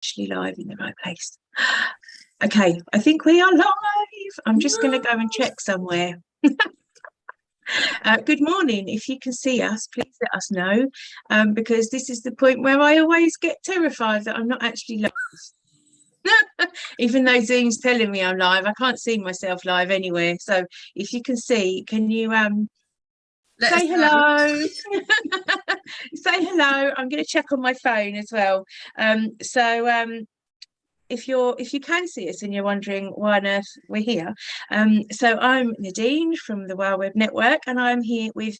actually live in the right place. Okay, I think we are live. I'm just going to go and check somewhere. Good morning. If you can see us, please let us know, because this is the point where I always get terrified that I'm not actually live. Even though Zoom's telling me I'm live, I can't see myself live anywhere. So if you can see, can you say hello? Say hello. I'm going to check on my phone as well. If you can see us and you're wondering why on earth we're here, so I'm Nadine from the Wild Web Network, and I'm here with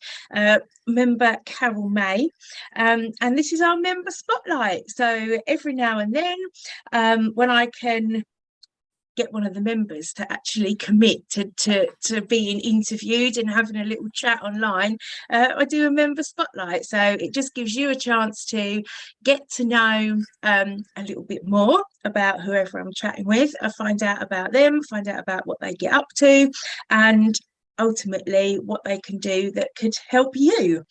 member Carol May, and this is our member spotlight. So every now and then, when I can get one of the members to actually commit to being interviewed and having a little chat online, I do a member spotlight. So it just gives you a chance to get to know a little bit more about whoever I'm chatting with. I find out about them, find out about what they get up to, and ultimately what they can do that could help you.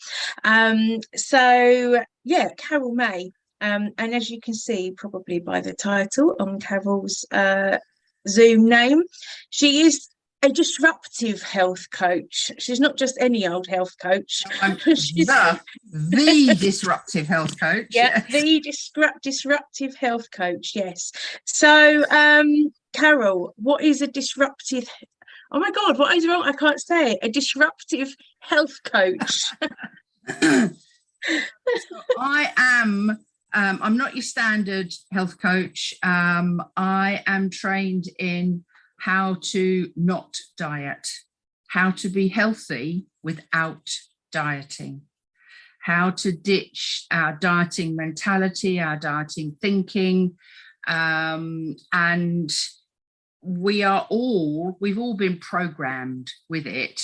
So yeah, Carol May, and as you can see probably by the title on Carol's Zoom name, she is a disruptive health coach. She's not just any old health coach. She's the disruptive health coach. Yeah, the disruptive health coach. Yes. So, Carol, what is a disruptive? Oh my God, what is wrong? I can't say it. A disruptive health coach. So I am. I'm not your standard health coach. I am trained in how to not diet, how to be healthy without dieting, how to ditch our dieting mentality, our dieting thinking. And we've all been programmed with it.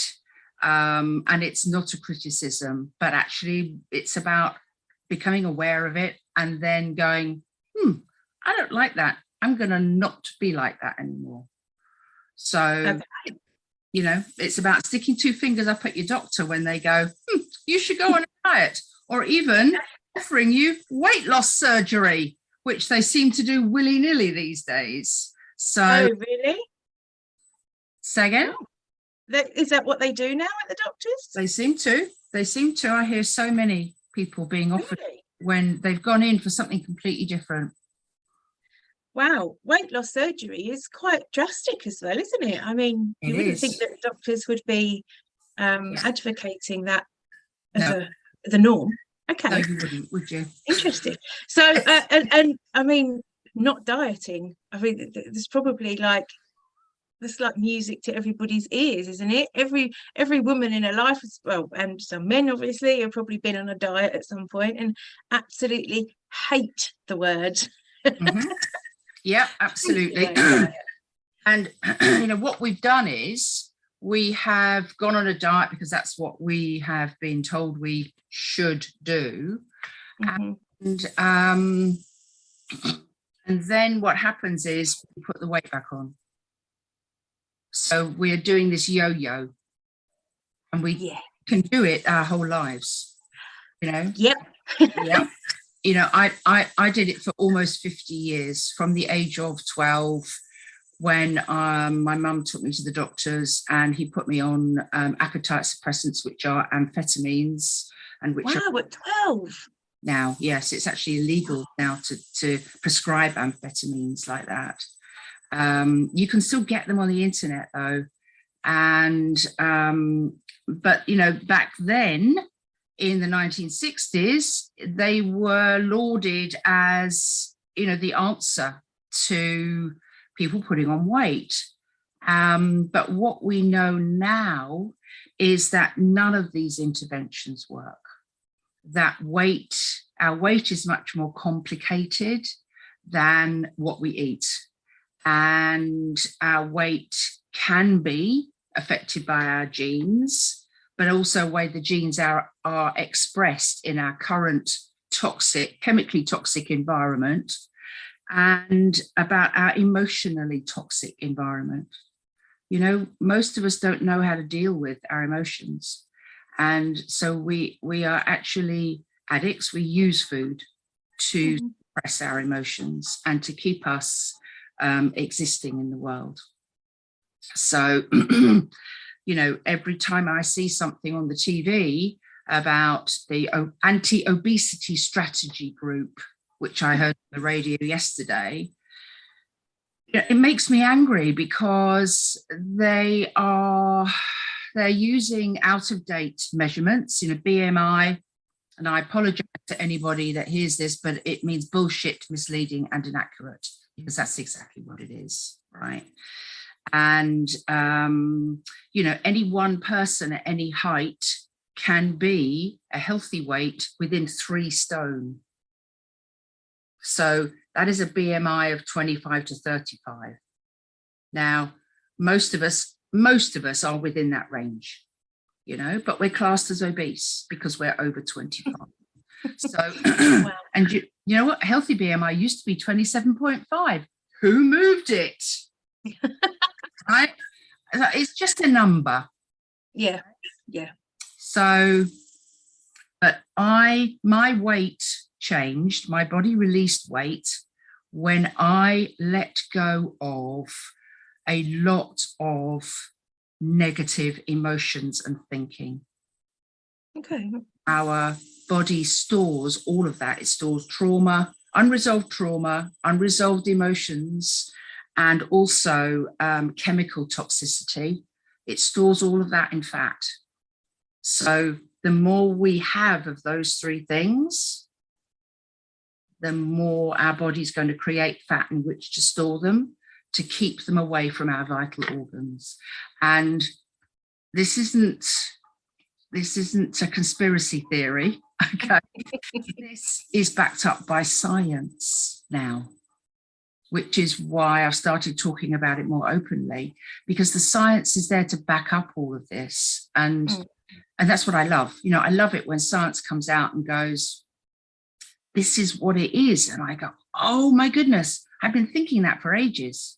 And it's not a criticism, but actually it's about becoming aware of it and then going, I don't like that. I'm going to not be like that anymore. So, okay. You know, it's about sticking two fingers up at your doctor when they go, you should go on a diet, or even offering you weight loss surgery, which they seem to do willy-nilly these days. So, oh, really? Say again? Oh. Is that what they do now at the doctors? They seem to. I hear so many people being offered when they've gone in for something completely different. Wow, weight loss surgery is quite drastic as well, isn't it? I mean, you wouldn't think that doctors would be advocating that as the norm. Okay. No, you wouldn't, would you? Interesting. So, and I mean, not dieting. I mean, there's probably like music to everybody's ears, isn't it? Every woman in her life, well, and some men obviously have probably been on a diet at some point and absolutely hate the word. Mm-hmm. Yeah, absolutely. And you know what we've done is we have gone on a diet because that's what we have been told we should do. And then what happens is we put the weight back on. So we're doing this yo-yo, and we can do it our whole lives, you know? Yep. Yep. You know, I did it for almost 50 years, from the age of 12, when my mum took me to the doctors and he put me on appetite suppressants, which are amphetamines. And which wow, at 12? Now, yes, it's actually illegal now to prescribe amphetamines like that. You can still get them on the internet though. And, but, you know, back then in the 1960s, they were lauded as, you know, the answer to people putting on weight. But what we know now is that none of these interventions work. That our weight is much more complicated than what we eat. And our weight can be affected by our genes, but also the way the genes are expressed in our current chemically toxic environment, and about our emotionally toxic environment. You know, most of us don't know how to deal with our emotions. And so we are actually addicts. We use food to suppress our emotions and to keep us existing in the world. So, every time I see something on the TV about the anti-obesity strategy group, which I heard on the radio yesterday, it makes me angry because they're using out-of-date measurements, BMI, and I apologize to anybody that hears this, but it means bullshit, misleading, and inaccurate, because that's exactly what it is, right? And, any one person at any height can be a healthy weight within 3 stone. So that is a BMI of 25 to 35. Now, most of us are within that range, but we're classed as obese because we're over 25. So, wow. And you know what? Healthy BMI used to be 27.5. Who moved it? Right? It's just a number. Yeah. So, but my weight changed, my body released weight when I let go of a lot of negative emotions and thinking. Okay. Our body stores all of that. It stores trauma, unresolved emotions, and also chemical toxicity. It stores all of that in fat. So the more we have of those 3 things, the more our body's going to create fat in which to store them, to keep them away from our vital organs. And this isn't a conspiracy theory, okay? This is backed up by science now, which is why I've started talking about it more openly, because the science is there to back up all of this. And that's what I love. I love it when science comes out and goes, this is what it is. And I go, oh my goodness, I've been thinking that for ages.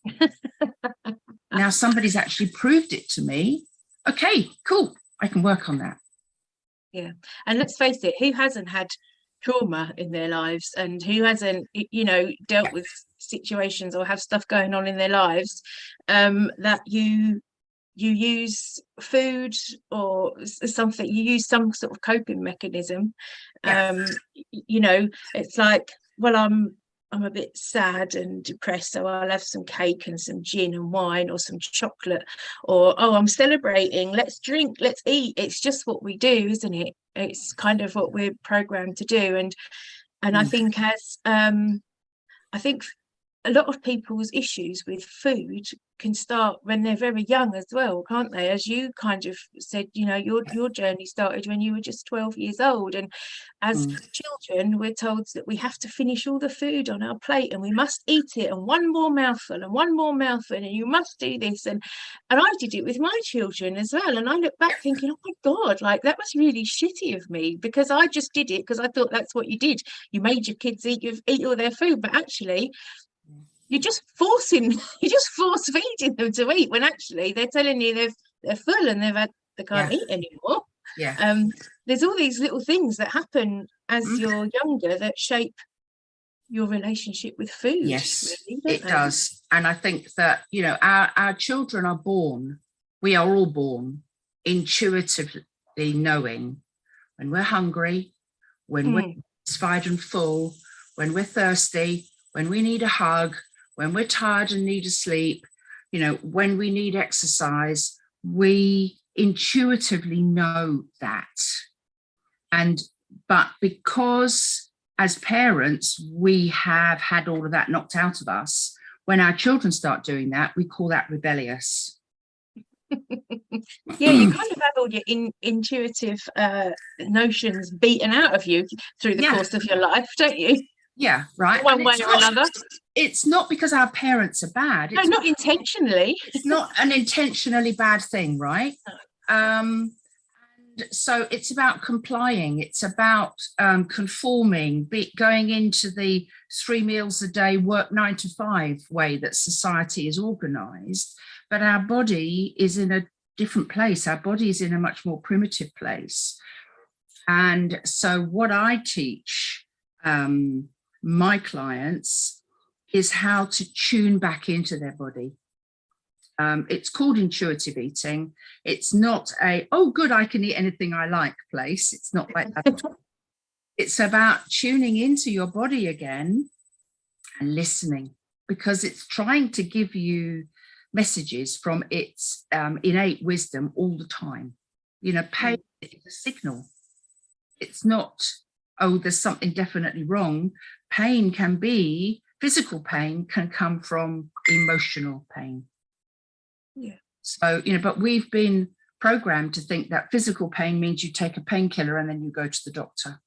Now somebody's actually proved it to me. Okay, cool. I can work on that. Yeah. And let's face it, who hasn't had trauma in their lives, and who hasn't, dealt with situations or have stuff going on in their lives that you use food or something, you use some sort of coping mechanism. It's like, well, I'm a bit sad and depressed, so I'll have some cake and some gin and wine or some chocolate, or I'm celebrating, let's drink, let's eat. It's just what we do, isn't it? It's kind of what we're programmed to do. And I think I think a lot of people's issues with food can start when they're very young as well, can't they? As you kind of said, your journey started when you were just 12 years old, and as children we're told that we have to finish all the food on our plate and we must eat it, and one more mouthful and you must do this, and I did it with my children as well. And I look back thinking, oh my God, like that was really shitty of me, because I just did it because I thought that's what you did. You made your kids eat all their food, but actually you're just force feeding them to eat when actually they're telling you they're full and they can't eat anymore. There's all these little things that happen as you're younger that shape your relationship with food. Yes, really, it does. And I think that our children are born, we are all born intuitively knowing when we're hungry, when we're satisfied and full, when we're thirsty, when we need a hug, when we're tired and need to sleep, when we need exercise. We intuitively know that. But because as parents, we have had all of that knocked out of us, when our children start doing that, we call that rebellious. Yeah, you kind of have all your intuitive notions beaten out of you through the course of your life, don't you? Yeah, right. One way or another. It's not because our parents are bad. No, not intentionally. It's not an intentionally bad thing, right? And so it's about complying. It's about conforming, going into the 3 meals a day, work 9 to 5 way that society is organized. But our body is in a different place. Our body is in a much more primitive place. And so what I teach my clients is how to tune back into their body. It's called intuitive eating. It's not a, oh, good, I can eat anything I like place. It's not like that. It's about tuning into your body again and listening, because it's trying to give you messages from its innate wisdom all the time. You know, pain is a signal. It's not, oh, there's something definitely wrong. Pain can be, physical pain can come from emotional pain. Yeah. So, you know, but we've been programmed to think that physical pain means you take a painkiller and then you go to the doctor.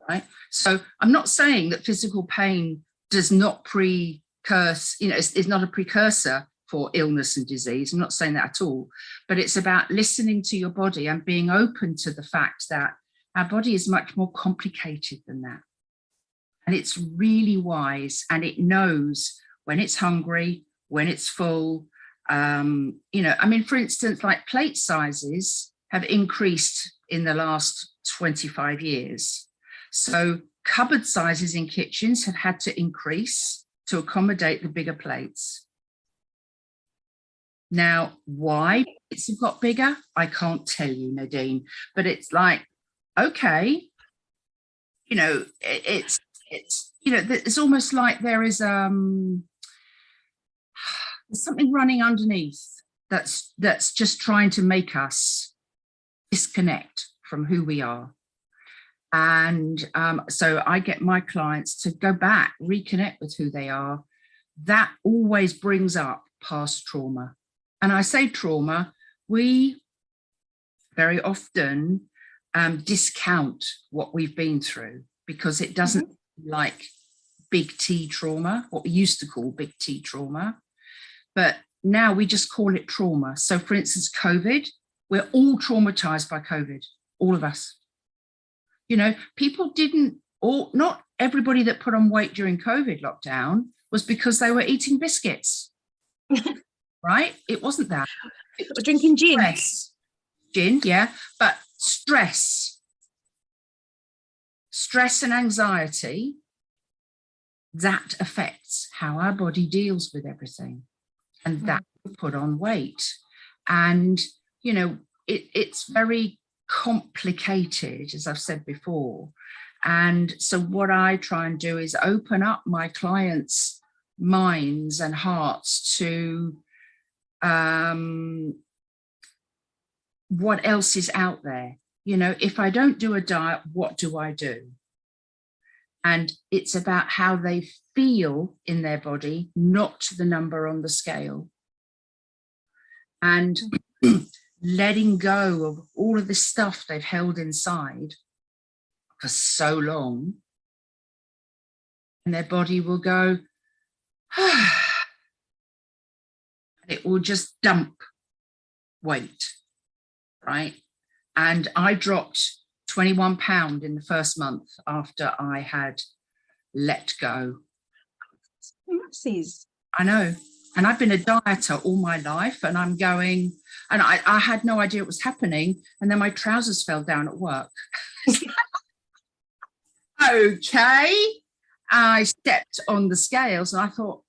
Right. So I'm not saying that physical pain does not precursor, you know, is not a precursor for illness and disease. I'm not saying that at all, but it's about listening to your body and being open to the fact that our body is much more complicated than that. And it's really wise, and it knows when it's hungry, when it's full. You know, I mean, for instance, like plate sizes have increased in the last 25 years. So cupboard sizes in kitchens have had to increase to accommodate the bigger plates. Now, why it's got bigger, I can't tell you, Nadine, but it's like, okay, you know, it's you know, it's almost like there is there's something running underneath that's just trying to make us disconnect from who we are. And so I get my clients to go back, reconnect with who they are. That always brings up past trauma. And I say trauma, we very often discount what we've been through because it doesn't like big T trauma, what we used to call big T trauma. But now we just call it trauma. So for instance, COVID, we're all traumatized by COVID, all of us. You know, people didn't, or not everybody that put on weight during COVID lockdown was because they were eating biscuits, right? It wasn't that. It was drinking gin. Gin, yeah, but stress and anxiety, that affects how our body deals with everything. And that will put on weight. And, you know, it's very complicated, as I've said before. And so what I try and do is open up my clients' minds and hearts to what else is out there. You know, if I don't do a diet, what do I do? And it's about how they feel in their body, not the number on the scale. And letting go of all of the stuff they've held inside for so long. And their body will go, and it will just dump weight, right? And I dropped 21 pounds in the first month after I had let go. Massive. I know. And I've been a dieter all my life, and I'm going, and I had no idea it was happening. And then my trousers fell down at work. Okay. I stepped on the scales and I thought,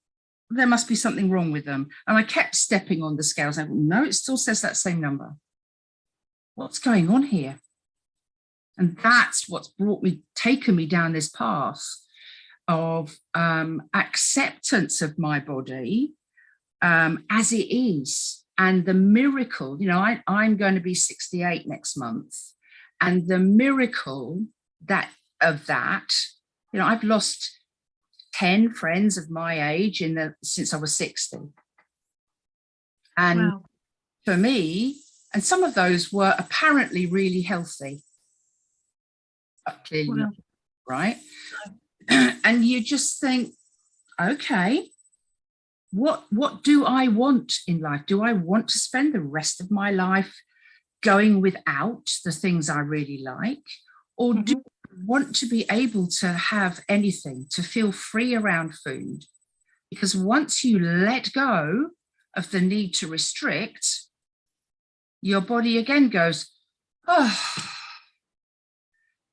there must be something wrong with them. And I kept stepping on the scales. I thought, no, it still says that same number. What's going on here? And that's what's taken me down this path of acceptance of my body as it is. And the miracle, you know, I'm going to be 68 next month. And the miracle of that, you know, I've lost 10 friends of my age since I was 60. And wow. For me, and some of those were apparently really healthy. But clearly not, right? And you just think, okay, what do I want in life? Do I want to spend the rest of my life going without the things I really like? Or do I want to be able to have anything, to feel free around food? Because once you let go of the need to restrict, your body again goes, oh.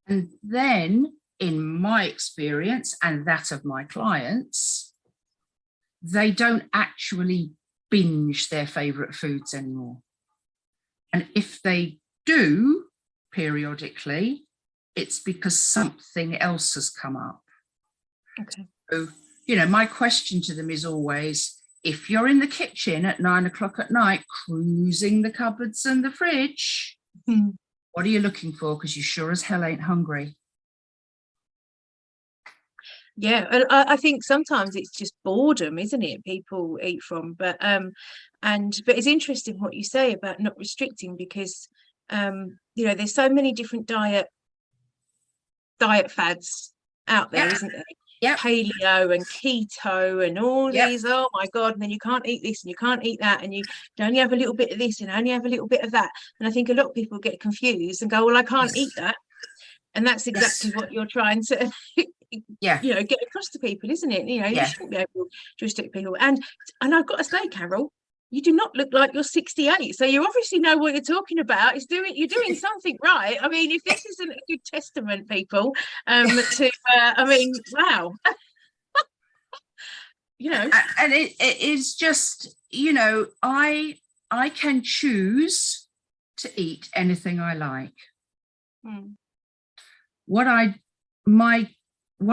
And then in my experience and that of my clients, they don't actually binge their favorite foods anymore. And if they do periodically, it's because something else has come up. Okay. So, my question to them is always, if you're in the kitchen at 9 o'clock at night, cruising the cupboards and the fridge, what are you looking for? Because you sure as hell ain't hungry. Yeah, and I think sometimes it's just boredom, isn't it? People eat from, but it's interesting what you say about not restricting, because there's so many different diet fads out there, isn't there? Yep. Paleo and keto and all these, oh my God, and then you can't eat this and you can't eat that, and you can only have a little bit of this and only have a little bit of that. And I think a lot of people get confused and go, well, I can't eat that. And that's exactly what you're trying to get across to people, isn't it? You shouldn't be able to restrict people. And I've got to say, Carol, you do not look like you're 68, so you obviously know what you're talking about. You're doing something right. I mean, if this isn't a good testament, people, wow. And it is just, I can choose to eat anything I like. One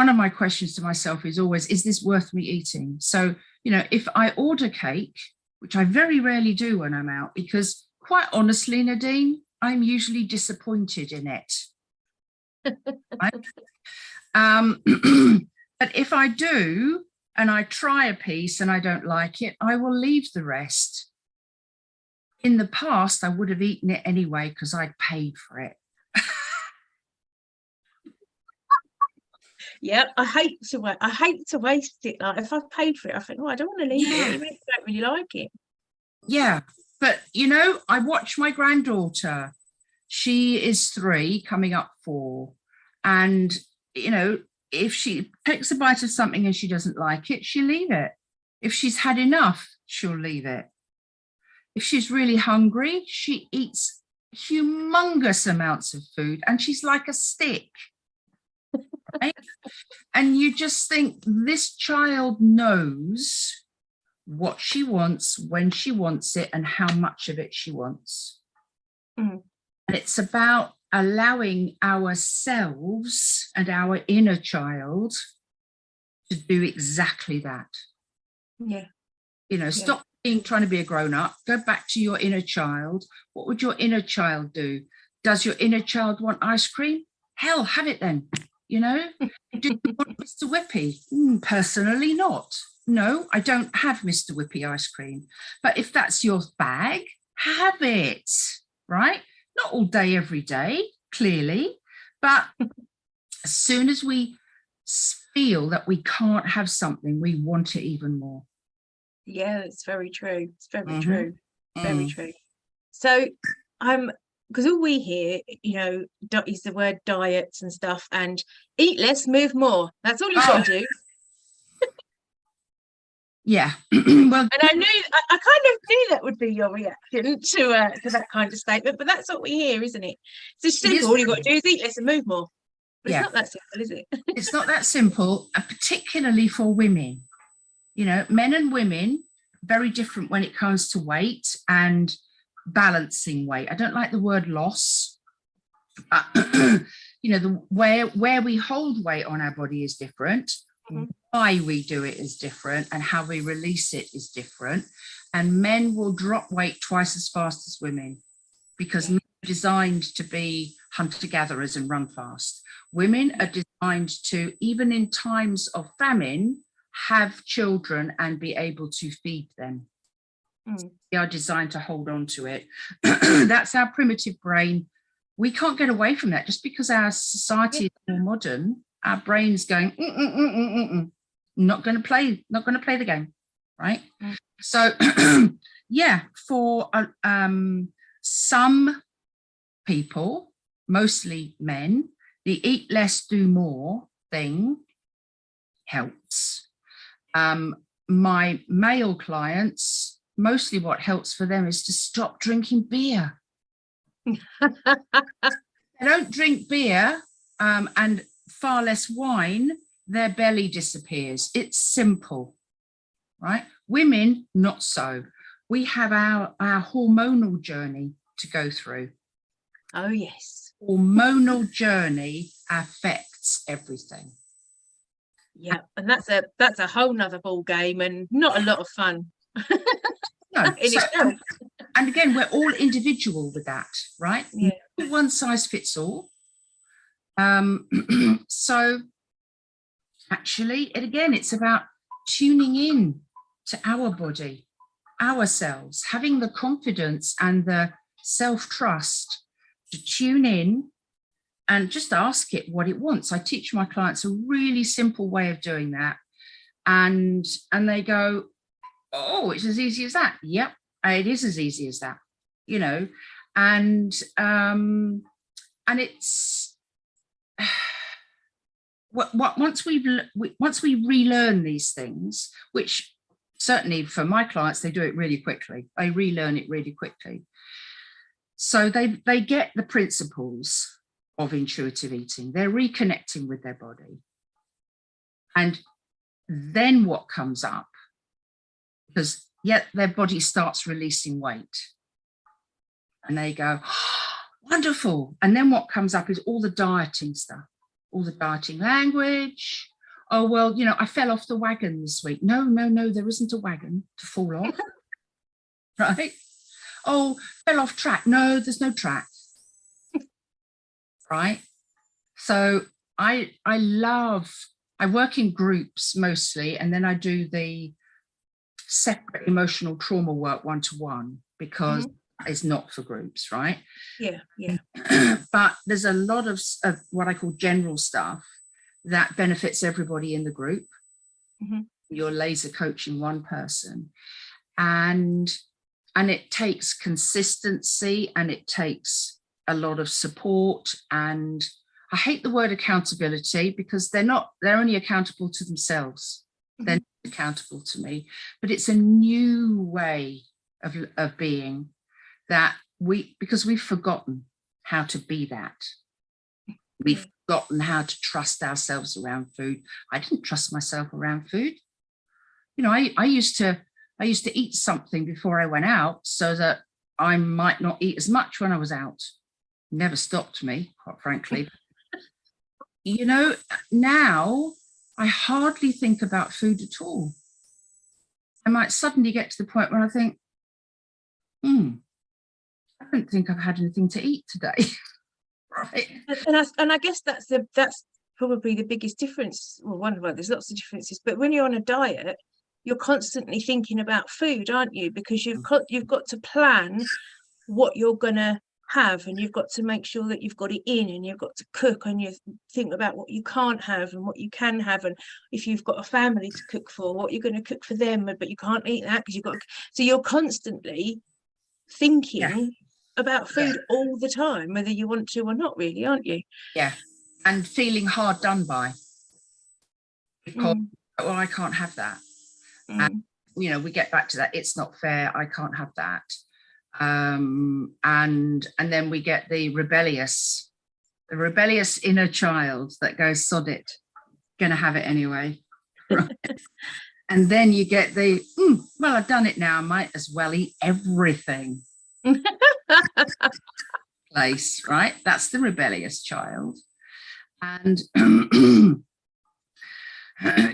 of my questions to myself is always, is this worth me eating? So, if I order cake, which I very rarely do when I'm out, because quite honestly, Nadine, I'm usually disappointed in it. Right? But if I do, and I try a piece and I don't like it, I will leave the rest. In the past, I would have eaten it anyway because I'd paid for it. Yeah, I hate to waste it. Like, if I've paid for it, I think, I don't want to leave it, even if I don't really like it. Yeah, but I watch my granddaughter. She is 3, coming up 4, and if she takes a bite of something and she doesn't like it, she'll leave it. If she's had enough, she'll leave it. If she's really hungry, she eats humongous amounts of food, and she's like a stick. Right? And you just think, this child knows what she wants, when she wants it, and how much of it she wants. And it's about allowing ourselves and our inner child to do exactly that. Stop trying to be a grown-up. Go back to your inner child. What would your inner child do? Does your inner child want ice cream? Hell, have it then. Do you want Mr. Whippy? Personally not. No, I don't have Mr. Whippy ice cream. But if that's your bag, have it, right? Not all day, every day, clearly. But as soon as we feel that we can't have something, we want it even more. Yeah, it's very true. It's very true. Very true. So because all we hear, is the word diets and stuff, and eat less, move more. That's all you've got to do. Yeah. Well, and I kind of knew that would be your reaction to that kind of statement, but that's what we hear, isn't it? It's simple. All you've got to do is eat less and move more. But it's not that simple, is it? It's not that simple, particularly for women. Men and women, very different when it comes to weight and balancing weight. I don't like the word loss. Where we hold weight on our body is different. Why we do it is different, and how we release it is different. And men will drop weight twice as fast as women, because men are designed to be hunter-gatherers and run fast. Women are designed to, even in times of famine, have children and be able to feed them. We are designed to hold on to it. That's our primitive brain. We can't get away from that. Just because our society is more modern, our brain's going, not going to play the game, right? So, for some people, mostly men, the eat less, do more thing helps. My male clients, mostly what helps for them is to stop drinking beer. They don't drink beer, and far less wine, their belly disappears. It's simple, right? Women, not so. We have our hormonal journey to go through. Oh, yes. Hormonal journey affects everything. Yeah, and that's a whole nother ball game, and not a lot of fun. No, in itself. And again, we're all individual with that, right? Yeah. One size fits all. So actually, it's about tuning in to our body, ourselves, having the confidence and the self-trust to tune in and just ask it what it wants. I teach my clients a really simple way of doing that. And they go, oh, it's as easy as that. Yep, it is as easy as that, you know. And it's once we relearn these things, which certainly for my clients, they do it really quickly. They relearn it really quickly. So they get the principles of intuitive eating. They're reconnecting with their body. And then what comes up, because their body starts releasing weight. And they go, oh, wonderful. And then what comes up is all the dieting stuff, all the dieting language. Oh, well, you know, I fell off the wagon this week. No, there isn't a wagon to fall off. Right? Oh, fell off track. No, there's no track. Right? So I work in groups mostly, and then I do the separate emotional trauma work one-to-one, because it's not for groups, right? Yeah. But there's a lot of what I call general stuff that benefits everybody in the group. You're laser coaching one person, and it takes consistency, and it takes a lot of support. And I hate the word accountability, because they're only accountable to themselves. They're not accountable to me. But it's a new way of being that because we've forgotten how to be that. We've forgotten how to trust ourselves around food. I didn't trust myself around food. You know, I used to eat something before I went out so that I might not eat as much when I was out. Never stopped me, quite frankly. You know, now I hardly think about food at all. I might suddenly get to the point where I think, I don't think I've had anything to eat today. Right. And I guess that's probably the biggest difference. Well, there's lots of differences, but when you're on a diet, you're constantly thinking about food, aren't you? Because you've got to plan what you're gonna have, and you've got to make sure that you've got it in, and you've got to cook, and you think about what you can't have and what you can have, and if you've got a family to cook for, what you're going to cook for them, but you can't eat that because so you're constantly thinking about food all the time, whether you want to or not, really, aren't you? Yeah. And feeling hard done by, because well, I can't have that. And you know, we get back to that, it's not fair, I can't have that. And then we get the rebellious inner child that goes, sod it, gonna have it anyway. Right. And then you get the well, I've done it now, I might as well eat everything. Place, right? That's the rebellious child. And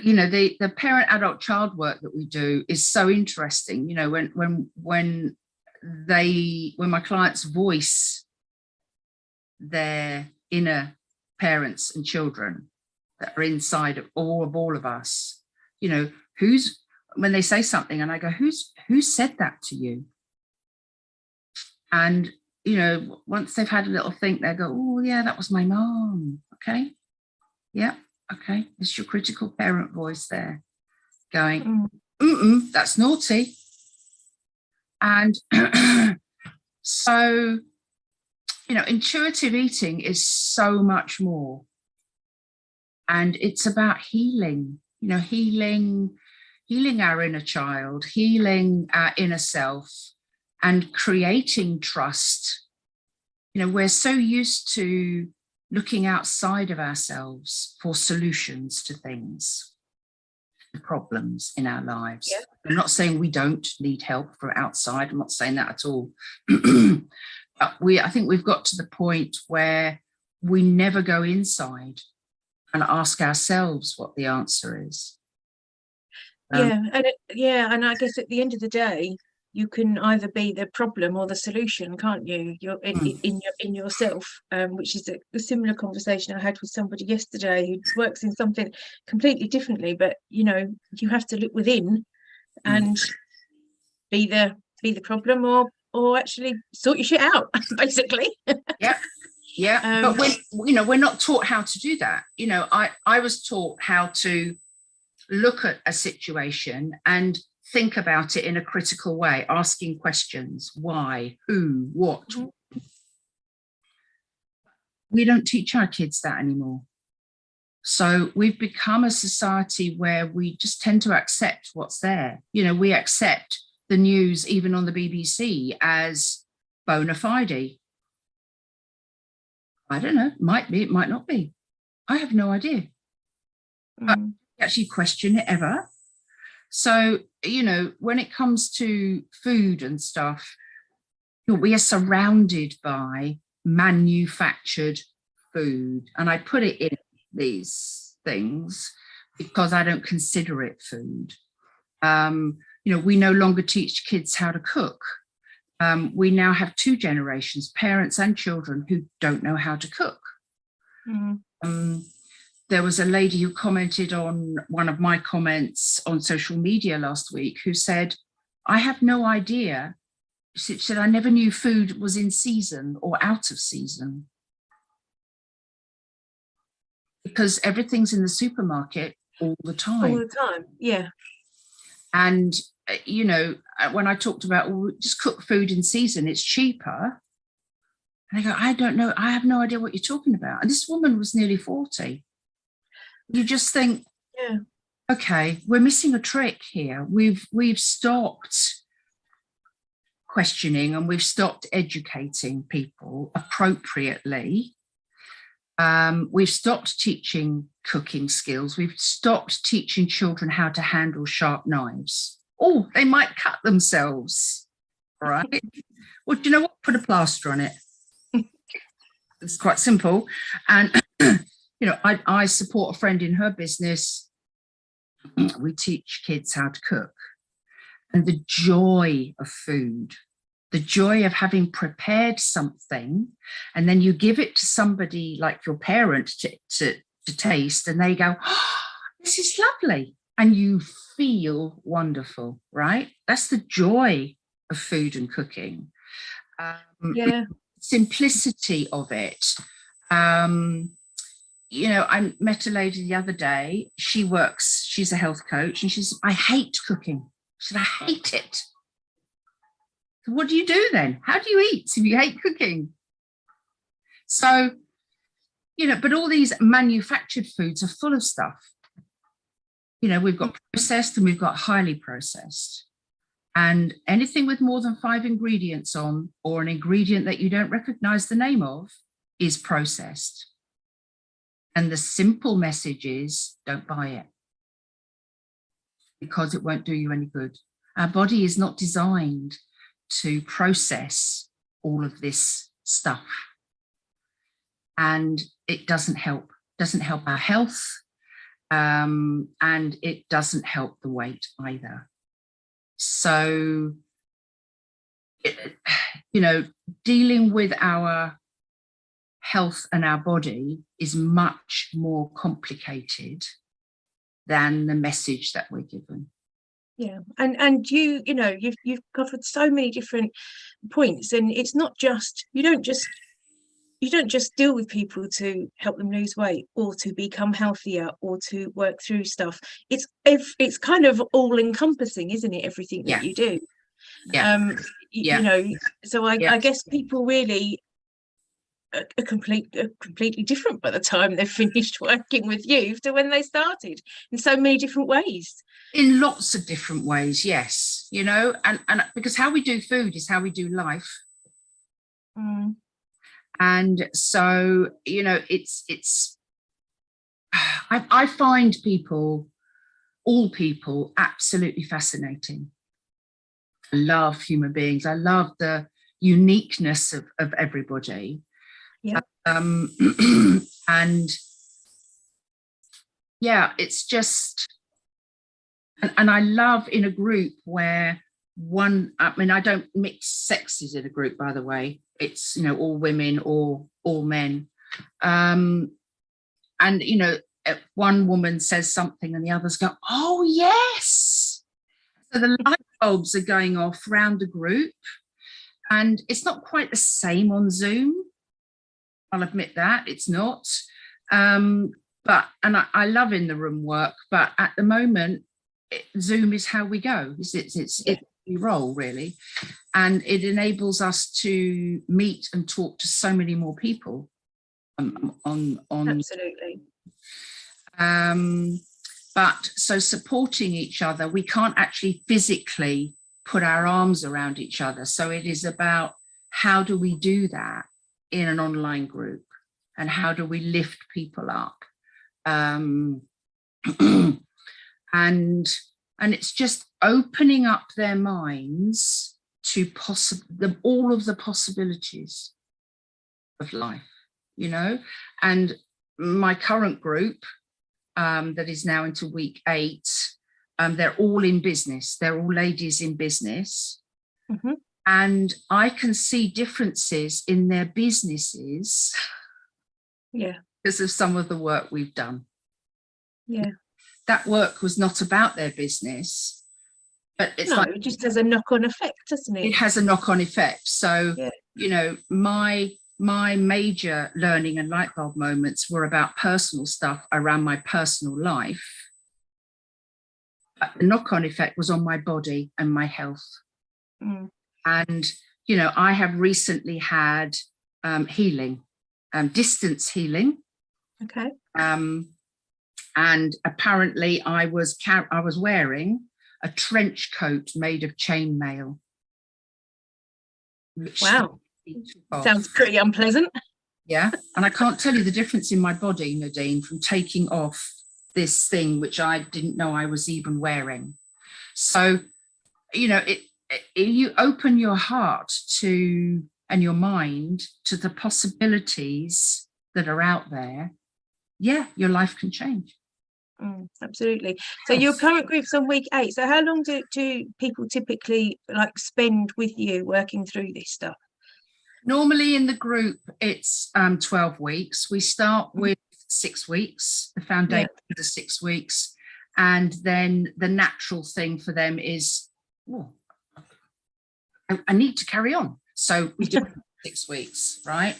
you know, the parent adult child work that we do is so interesting. You know, when my clients voice their inner parents and children that are inside of all of us, you know, when they say something and I go, who said that to you? And you know, once they've had a little think, they go, oh yeah, that was my mom. Okay, yeah, okay, it's your critical parent voice there going, that's naughty. And so, you know, intuitive eating is so much more. And it's about healing, you know, healing our inner child, healing our inner self, and creating trust. You know, we're so used to looking outside of ourselves for solutions to things, the problems in our lives. Yeah. I'm not saying we don't need help from outside. I'm not saying that at all. But I think we've got to the point where we never go inside and ask ourselves what the answer is. And I guess at the end of the day, you can either be the problem or the solution, can't you? You're in yourself, which is a similar conversation I had with somebody yesterday who works in something completely differently. But you have to look within and be the problem, or actually sort your shit out, basically. Yeah. But we're not taught how to do that. I was taught how to look at a situation and think about it in a critical way, asking questions: why, who, what. We don't teach our kids that anymore. So we've become a society where we just tend to accept what's there. We accept the news, even on the BBC, as bona fide. I don't know, might be, it might not be. I have no idea. I actually question it ever. So, when it comes to food and stuff, we are surrounded by manufactured food. And I put it in these things because I don't consider it food. We no longer teach kids how to cook. We now have two generations, parents and children, who don't know how to cook. There was a lady who commented on one of my comments on social media last week who said, I have no idea. She said, I never knew food was in season or out of season. Because everything's in the supermarket all the time. All the time, yeah. And, when I talked about, just cook food in season, it's cheaper. And I go, I don't know. I have no idea what you're talking about. And this woman was nearly 40. You just think, okay, we're missing a trick here. We've stopped questioning and we've stopped educating people appropriately. We've stopped teaching cooking skills. We've stopped teaching children how to handle sharp knives. Oh, they might cut themselves, all right? Well, do you know what? Put a plaster on it. It's quite simple. And, I support a friend in her business. We teach kids how to cook. And the joy of food, the joy of having prepared something, and then you give it to somebody like your parent to taste, and they go, oh, this is lovely. And you feel wonderful, right? That's the joy of food and cooking. Simplicity of it. I met a lady the other day. She's a health coach, and she says, I hate cooking. She said, I hate it. So what do you do then? How do you eat if you hate cooking? So, but all these manufactured foods are full of stuff. We've got processed and we've got highly processed. And anything with more than 5 ingredients on, or an ingredient that you don't recognize the name of, is processed. And the simple message is, don't buy it, because it won't do you any good. Our body is not designed to process all of this stuff. And it doesn't help our health. And it doesn't help the weight either. So, dealing with our health and our body is much more complicated than the message that we're given. Yeah, and you've covered so many different points, and it's not just you don't just deal with people to help them lose weight or to become healthier or to work through stuff. It's kind of all encompassing, isn't it? Everything that you do. So I guess people really are completely different by the time they've finished working with you to when they started, in so many different ways. In lots of different ways, yes. And because how we do food is how we do life. And so, I find all people absolutely fascinating. I love human beings. I love the uniqueness of everybody. Yeah. And yeah, it's just, and I love in a group where I don't mix sexes in a group, by the way. It's, all women or all men. And, one woman says something and the others go, oh, yes. So the light bulbs are going off around the group. And it's not quite the same on Zoom. I'll admit that it's not. I love in the room work, but at the moment, Zoom is how we go. It's we roll, really. And it enables us to meet and talk to so many more people on Absolutely. But so supporting each other, we can't actually physically put our arms around each other. So it is about how do we do that in an online group, and how do we lift people up? And it's just opening up their minds to all of the possibilities of life, And my current group, that is now into week 8, they're all in business. They're all ladies in business. Mm-hmm. And I can see differences in their businesses. Yeah. Because of some of the work we've done. Yeah. That work was not about their business, but it's it just has a knock-on effect, doesn't it? It has a knock-on effect. So, my major learning and light bulb moments were about personal stuff around my personal life. But the knock-on effect was on my body and my health. Mm. And, I have recently had healing, distance healing. Okay. And apparently I was wearing a trench coat made of chainmail. Wow. Sounds pretty unpleasant. Yeah. And I can't tell you the difference in my body, Nadine, from taking off this thing, which I didn't know I was even wearing. So, you open your heart to, and your mind to the possibilities that are out there. Yeah, your life can change. Absolutely. So your current group's on week 8. So how long do people typically spend with you working through this stuff? Normally in the group, it's 12 weeks. We start with 6 weeks. The foundation is 6 weeks. And then the natural thing for them is, I need to carry on. So we do 6 weeks, right?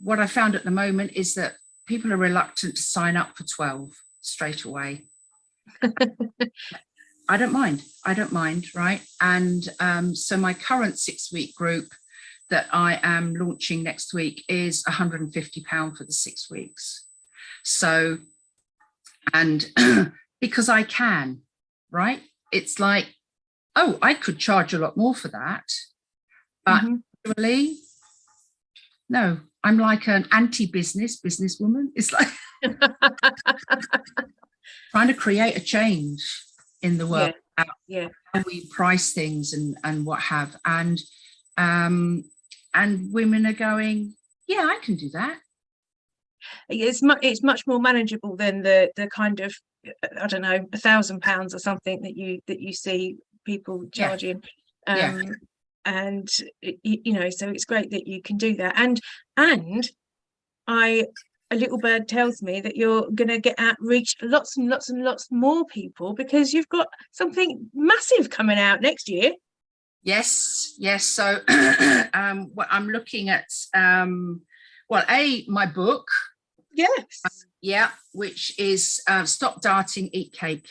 What I found at the moment is that people are reluctant to sign up for 12 straight away. I don't mind, right? And so my current 6-week group that I am launching next week is £150 for the 6 weeks. So, and because I can, right? It's like, I could charge a lot more for that. But really, no, I'm like an businesswoman. It's like trying to create a change in the world. Yeah. How we price things and what have. And women are going, yeah, I can do that. It's much more manageable than the kind of, I don't know, £1,000 or something that you see people charging. And so it's great that you can do that. And a little bird tells me that you're going to get reach lots and lots and lots more people, because you've got something massive coming out next year. Yes. So what I'm looking at, my book. Yes. Which is Stop Dieting, Eat Cake.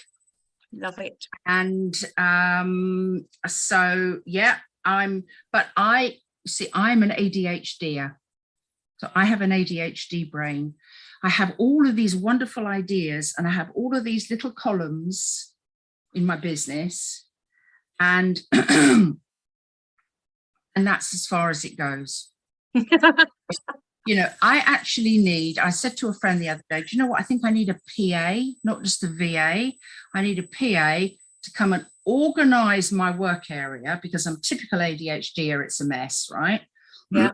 Love it. And I'm an ADHDer. So I have an ADHD brain. I have all of these wonderful ideas, and I have all of these little columns in my business, and and that's as far as it goes. You know, I said to a friend the other day, do you know what? I think I need a PA, not just a VA. I need a PA to come and organize my work area, because I'm typical ADHD, it's a mess, right? Yeah.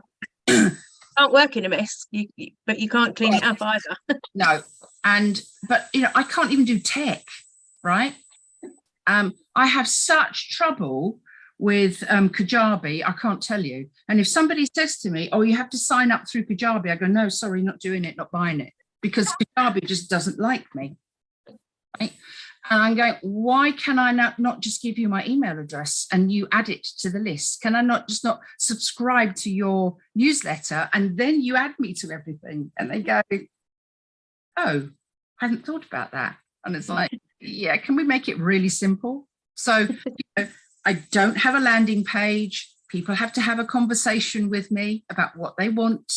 Can't work in a mess, but you can't clean it up either. No. But, you know, I can't even do tech, right? I have such trouble with Kajabi, I can't tell you. And if somebody says to me, oh, you have to sign up through Kajabi, I go, no, sorry, not doing it, not buying it, because Kajabi just doesn't like me. Right? And I'm going, why can I not just give you my email address and you add it to the list? Can I not subscribe to your newsletter and then you add me to everything? And they go, oh, I hadn't thought about that. And it's like, yeah, can we make it really simple? So, you know, I don't have a landing page. People have to have a conversation with me about what they want.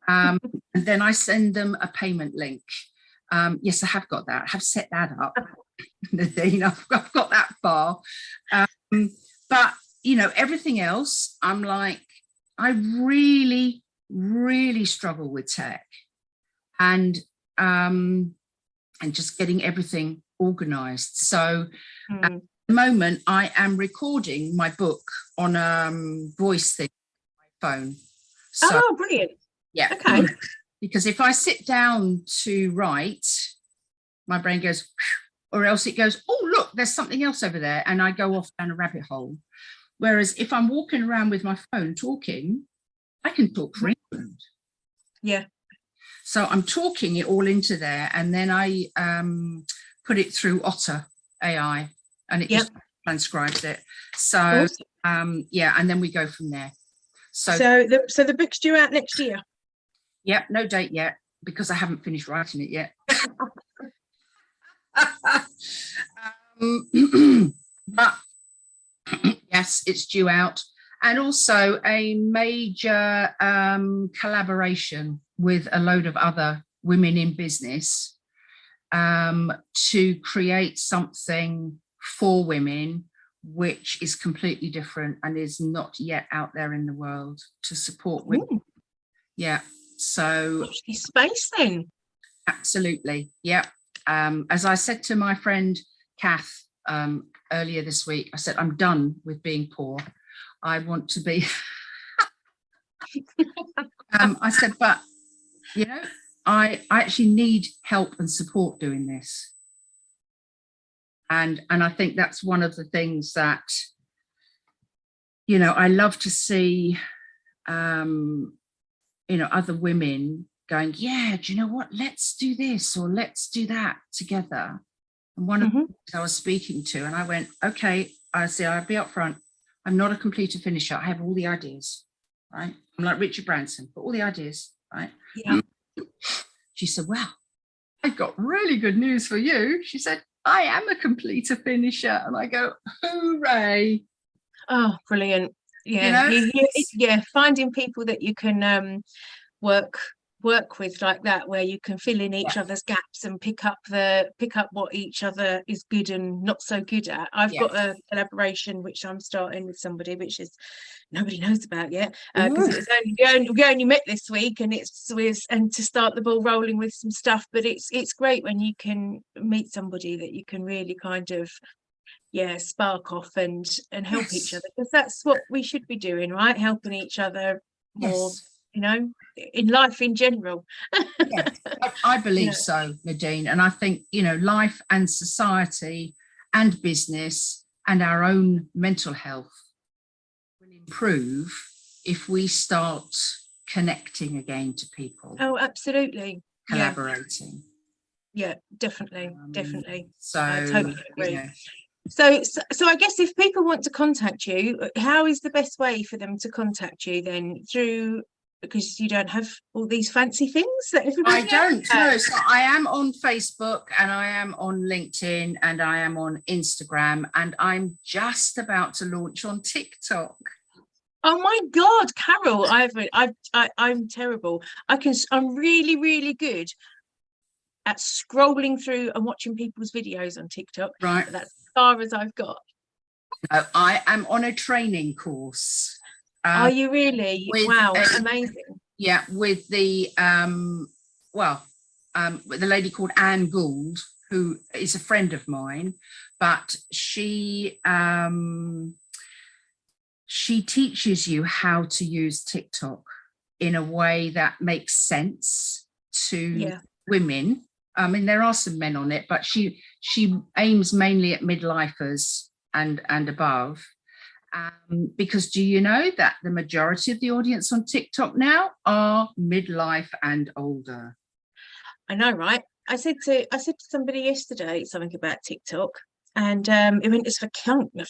And then I send them a payment link. Yes, I have got that. I have set that up. Nadine, I've got that far. But, you know, everything else, I'm like, I really, really struggle with tech and just getting everything organized. So at the moment, I am recording my book on voice thing on my phone. So, oh, brilliant. Yeah. Okay. Because if I sit down to write, my brain goes, or else it goes, oh, look, there's something else over there. And I go off down a rabbit hole. Whereas if I'm walking around with my phone talking, I can talk for England. Yeah. So I'm talking it all into there. And then I put it through Otter AI and it just transcribes it. So, awesome. Yeah, and then we go from there. So the book's due out next year? Yep, no date yet, because I haven't finished writing it yet. But yes, it's due out. And also a major collaboration with a load of other women in business to create something for women which is completely different and is not yet out there in the world to support women. Ooh. Yeah. So space then. Absolutely. Yeah. As I said to my friend Kath earlier this week, I said, I'm done with being poor. I want to be I said, but you know, I actually need help and support doing this. And I think that's one of the things that, you know, I love to see you know, other women going, yeah, do you know what? Let's do this or let's do that together. And one of the things I was speaking to, and I went, okay, I say, I'll be upfront. I'm not a completer finisher. I have all the ideas, right? I'm like Richard Branson, but all the ideas, right? Yeah. She said, well, I've got really good news for you. She said, I am a completer finisher. And I go, hooray. Oh, brilliant. Yeah, you know? Yeah, finding people that you can work with like that, where you can fill in each other's gaps and pick up what each other is good and not so good at. I've got a collaboration which I'm starting with somebody which is nobody knows about yet, because it's we only met this week, and and to start the ball rolling with some stuff. But it's great when you can meet somebody that you can really kind of spark off and help each other, because that's what we should be doing, right? Helping each other more, you know, in life in general. I believe so, Nadine. And I think, you know, life and society and business and our own mental health will improve if we start connecting again to people. Oh, absolutely. Collaborating. Yeah, definitely. So I totally agree. You know. So I guess if people want to contact you, how is the best way for them to contact you then? Because you don't have all these fancy things that everybody don't know. So I am on Facebook and I am on LinkedIn and I am on Instagram, and I'm just about to launch on TikTok. Oh my God, Carol, I'm terrible. I'm really, really good at scrolling through and watching people's videos on TikTok. Right. But that's as far as I've got. No, I am on a training course. Are you really? with Wow, amazing. yeah, with the with a lady called Anne Gould, who is a friend of mine, but she teaches you how to use TikTok in a way that makes sense to women. I mean, there are some men on it, but she aims mainly at midlifers and above. Because do you know that the majority of the audience on TikTok now are midlife and older? I know, right? I said to somebody yesterday something about TikTok, and it went, "It's for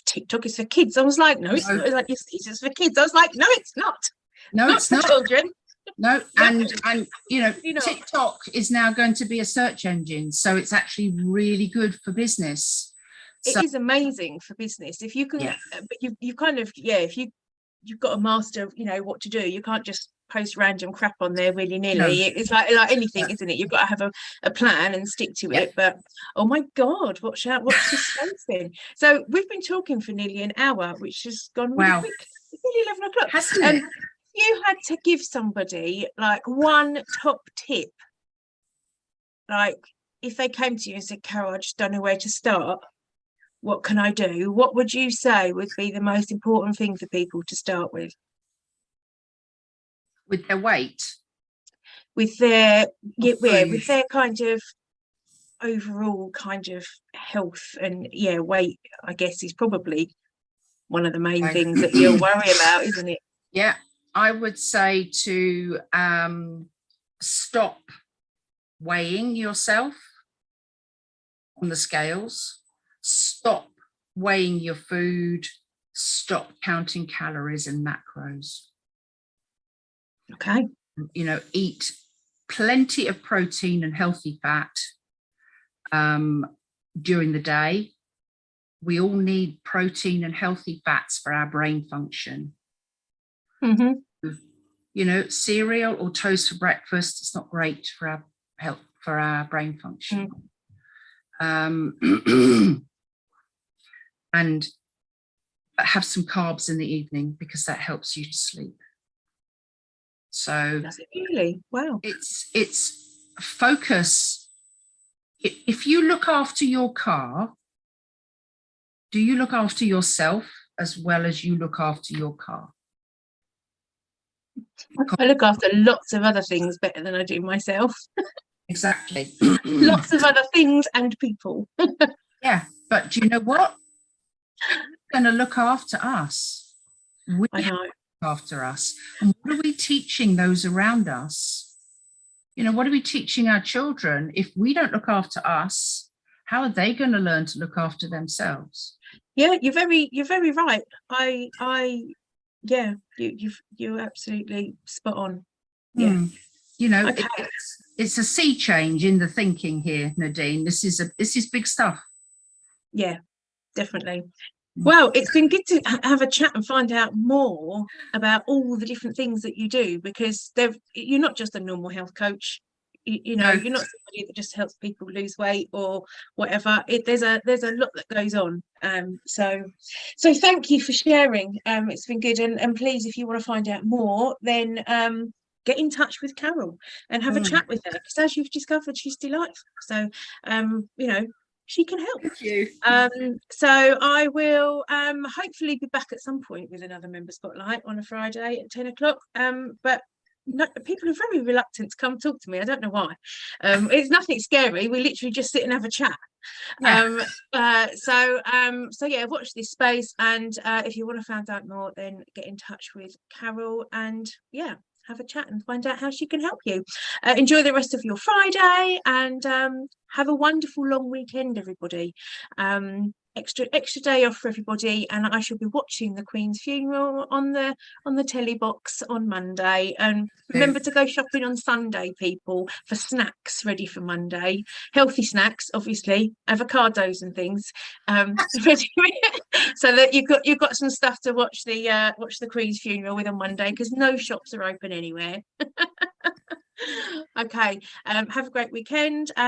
TikTok, it's for kids." I was like, "No, it's not." It's like, "Yes, it's for kids." I was like, "No, it's not. No, Not it's for not. children." No, and you know, You know, TikTok is now going to be a search engine, so it's actually really good for business. it is amazing for business if you can, but you kind of, if you've got to master, what to do. You can't just post random crap on there willy-nilly. No. It's like anything, isn't it? You've got to have a plan and stick to it. But oh my God, watch this space then. So we've been talking for nearly an hour, which has gone really quick. It's nearly 11 o'clock. Hasn't it? You had to give somebody like one top tip, like if they came to you and said, "Carol, I just don't know where to start. What can I do?" What would you say would be the most important thing for people to start with? With their weight, With their with their kind of overall kind of health and weight, I guess, is probably one of the main things that you'll worry about, isn't it? Yeah, I would say to stop weighing yourself on the scales, stop weighing your food, stop counting calories and macros. Okay. Eat plenty of protein and healthy fat during the day. We all need protein and healthy fats for our brain function. Cereal or toast for breakfast, it's not great for our health, for our brain function. And have some carbs in the evening because that helps you to sleep. So does it really? Wow. It's focus. If you look after your car, do you look after yourself as well as you look after your car? I look after lots of other things better than I do myself. Exactly. Lots of other things and people. Yeah, but do you know what? We're going to look after us. I know. Look after us. And what are we teaching those around us? What are we teaching our children? If we don't look after us, how are they going to learn to look after themselves? Yeah, you're very right. You're absolutely spot on. Yeah. Okay. It's a sea change in the thinking here, Nadine. This is big stuff. Yeah, definitely. Well, it's been good to have a chat and find out more about all the different things that you do, because you're not just a normal health coach. You're not somebody that just helps people lose weight or whatever. There's a lot that goes on. So thank you for sharing. It's been good. And please, if you want to find out more, then get in touch with Carol and have a chat with her, because as you've discovered, she's delightful. So she can help. Thank you. So I will hopefully be back at some point with another member spotlight on a Friday at 10 o'clock. But no, people are very reluctant to come talk to me. I don't know why. It's nothing scary. We literally just sit and have a chat. So yeah, watch this space, and if you want to find out more, then get in touch with Carol and have a chat and find out how she can help you. Enjoy the rest of your Friday, and have a wonderful long weekend, everybody. Extra day off for everybody, and I shall be watching the Queen's funeral on the telly box on Monday. And remember to go shopping on Sunday, people, for snacks ready for Monday. Healthy snacks, obviously, avocados and things, ready, so that you've got some stuff to watch the Queen's funeral with on Monday, because no shops are open anywhere. Okay, have a great weekend.